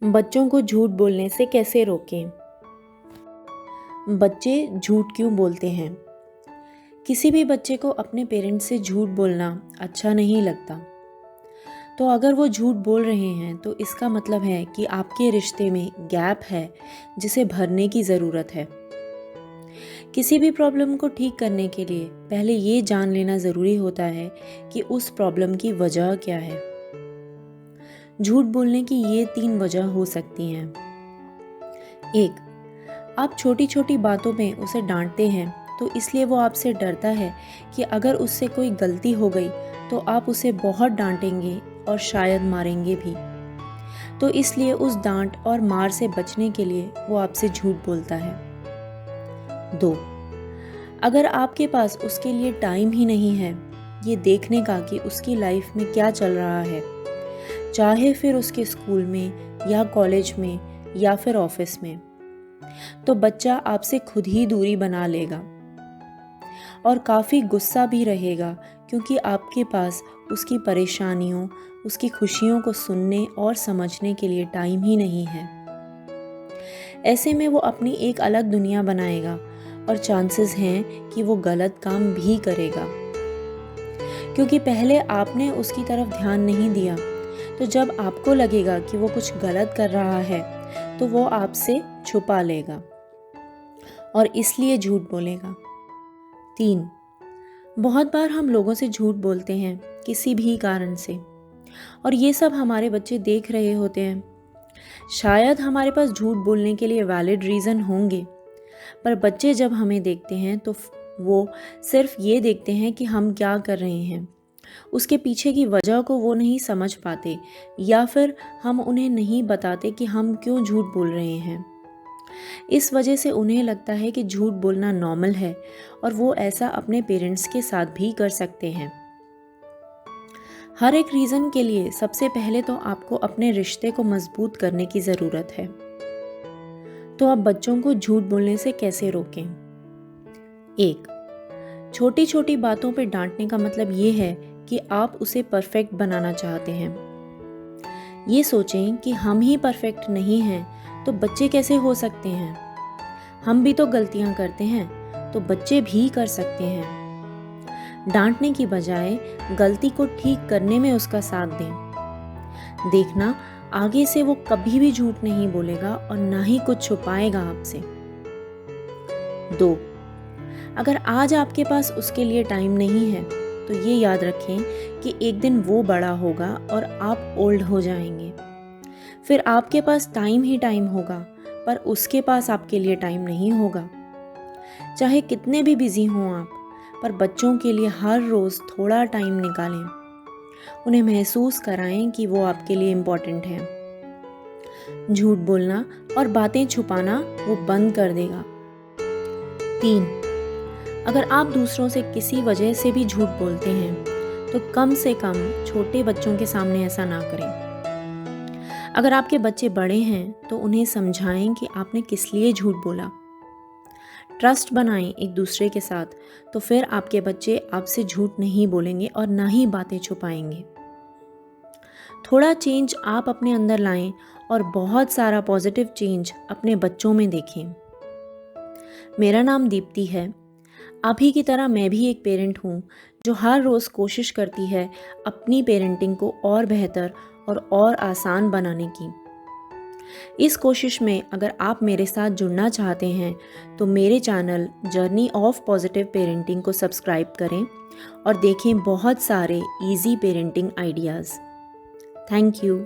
बच्चों को झूठ बोलने से कैसे रोकें? बच्चे झूठ क्यों बोलते हैं? किसी भी बच्चे को अपने पेरेंट्स से झूठ बोलना अच्छा नहीं लगता। तो अगर वो झूठ बोल रहे हैं तो इसका मतलब है कि आपके रिश्ते में गैप है जिसे भरने की ज़रूरत है। किसी भी प्रॉब्लम को ठीक करने के लिए पहले ये जान लेना ज़रूरी होता है कि उस प्रॉब्लम की वजह क्या है। झूठ बोलने की ये 3 वजह हो सकती हैं। 1. आप छोटी छोटी बातों में उसे डांटते हैं तो इसलिए वो आपसे डरता है कि अगर उससे कोई गलती हो गई तो आप उसे बहुत डांटेंगे और शायद मारेंगे भी। तो इसलिए उस डांट और मार से बचने के लिए वो आपसे झूठ बोलता है। 2. अगर आपके पास उसके लिए टाइम ही नहीं है ये देखने का कि उसकी लाइफ में क्या चल रहा है, चाहे फिर उसके स्कूल में या कॉलेज में या फिर ऑफिस में, तो बच्चा आपसे खुद ही दूरी बना लेगा और काफ़ी गुस्सा भी रहेगा क्योंकि आपके पास उसकी परेशानियों, उसकी खुशियों को सुनने और समझने के लिए टाइम ही नहीं है। ऐसे में वो अपनी एक अलग दुनिया बनाएगा और चांसेस हैं कि वो गलत काम भी करेगा क्योंकि पहले आपने उसकी तरफ ध्यान नहीं दिया। तो जब आपको लगेगा कि वो कुछ गलत कर रहा है तो वो आपसे छुपा लेगा और इसलिए झूठ बोलेगा। 3. बहुत बार हम लोगों से झूठ बोलते हैं किसी भी कारण से और ये सब हमारे बच्चे देख रहे होते हैं। शायद हमारे पास झूठ बोलने के लिए वैलिड रीज़न होंगे, पर बच्चे जब हमें देखते हैं तो वो सिर्फ ये देखते हैं कि हम क्या कर रहे हैं। उसके पीछे की वजह को वो नहीं समझ पाते या फिर हम उन्हें नहीं बताते कि हम क्यों झूठ बोल रहे हैं। इस वजह से उन्हें लगता है कि झूठ बोलना नॉर्मल है और वो ऐसा अपने पेरेंट्स के साथ भी कर सकते हैं। हर एक रीज़न के लिए सबसे पहले तो आपको अपने रिश्ते को मजबूत करने की ज़रूरत है। तो आप बच्चों को झूठ बोलने से कैसे रोकें? 1. छोटी छोटी बातों पर डांटने का मतलब ये है कि आप उसे परफेक्ट बनाना चाहते हैं। ये सोचें कि हम ही परफेक्ट नहीं हैं तो बच्चे कैसे हो सकते हैं। हम भी तो गलतियां करते हैं तो बच्चे भी कर सकते हैं। डांटने की बजाय गलती को ठीक करने में उसका साथ दें। देखना आगे से वो कभी भी झूठ नहीं बोलेगा और ना ही कुछ छुपाएगा आपसे। 2. अगर आज आपके पास उसके लिए टाइम नहीं है तो ये याद रखें कि एक दिन वो बड़ा होगा और आप ओल्ड हो जाएंगे। फिर आपके पास टाइम ही टाइम होगा पर उसके पास आपके लिए टाइम नहीं होगा। चाहे कितने भी बिजी हों आप, पर बच्चों के लिए हर रोज़ थोड़ा टाइम निकालें। उन्हें महसूस कराएं कि वो आपके लिए इम्पोर्टेंट हैं। झूठ बोलना और बातें छुपाना वो बंद कर देगा। 3. अगर आप दूसरों से किसी वजह से भी झूठ बोलते हैं तो कम से कम छोटे बच्चों के सामने ऐसा ना करें। अगर आपके बच्चे बड़े हैं तो उन्हें समझाएं कि आपने किस लिए झूठ बोला। ट्रस्ट बनाएं एक दूसरे के साथ, तो फिर आपके बच्चे आपसे झूठ नहीं बोलेंगे और ना ही बातें छुपाएंगे। थोड़ा चेंज आप अपने अंदर लाएं और बहुत सारा पॉजिटिव चेंज अपने बच्चों में देखें। मेरा नाम दीप्ति है। आप ही की तरह मैं भी एक पेरेंट हूँ जो हर रोज़ कोशिश करती है अपनी पेरेंटिंग को और बेहतर और आसान बनाने की। इस कोशिश में अगर आप मेरे साथ जुड़ना चाहते हैं तो मेरे channel journey of positive parenting को सब्सक्राइब करें और देखें बहुत सारे easy parenting ideas. Thank you.